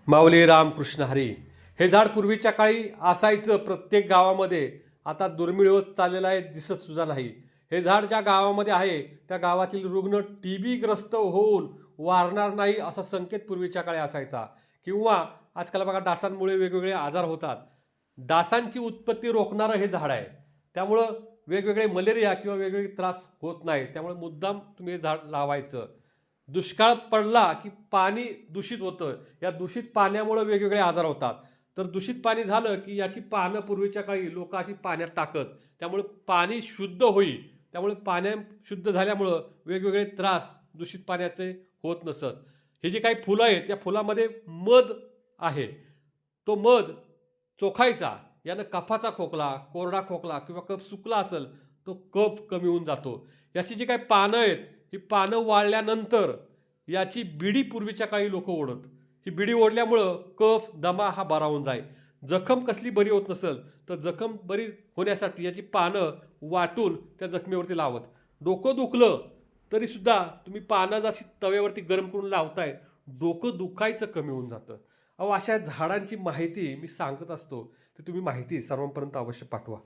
माऊली रामकृष्ण हरी. हे झाड पूर्वीच्या काळी असायचं प्रत्येक गावामध्ये. आता दुर्मिळ होत चाललेलं आहे, दिसत सुद्धा नाही. हे झाड ज्या गावामध्ये आहे त्या गावातील रुग्ण TB ग्रस्त होऊन वारणार नाही असा संकेत पूर्वीच्या काळी असायचा. किंवा आजकाल बघा डासांमुळे वेगवेगळे आजार होतात. डासांची उत्पत्ती रोखणारं हे झाड आहे. त्यामुळं वेगवेगळे मलेरिया किंवा वेगवेगळे त्रास होत नाही. त्यामुळे मुद्दाम तुम्ही हे झाड लावायचं. दुष्काळ पडला की पाणी दूषित होतं. या दूषित पाण्यामुळे वेगवेगळे आजार होतात. तर दूषित पाणी झालं की याची पानं पूर्वीच्या काळी लोक अशी पाण्यात टाकत. त्यामुळे पाणी शुद्ध होईल. त्यामुळे पाण्या शुद्ध झाल्यामुळं वेगवेगळे त्रास दूषित पाण्याचे होत नसत. हे जे काही फुलं आहेत त्या फुलामध्ये मध आहे. तो मध चोखायचा. यानं कफाचा खोकला, कोरडा खोकला किंवा कफ सुकला असेल तो कफ कमी होऊन जातो. याची जी काही पानं आहेत ही पानं वाळल्यानंतर याची बिडी पूर्वीच्या काळी लोक ओढत. ही बिडी ओढल्यामुळं कफ दमा हा बरा होऊन जाय. जखम कसली बरी होत नसेल तर जखम बरी होण्यासाठी याची पानं वाटून त्या जखमेवरती लावत. डोकं दुखलं तरीसुद्धा तुम्ही पानं जशी तव्यावरती गरम करून लावताय, डोकं दुखायचं कमी होऊन जातं. अहो, अशा झाडांची माहिती मी सांगत असतो, तर तुम्ही माहिती सर्वांपर्यंत अवश्य पाठवा.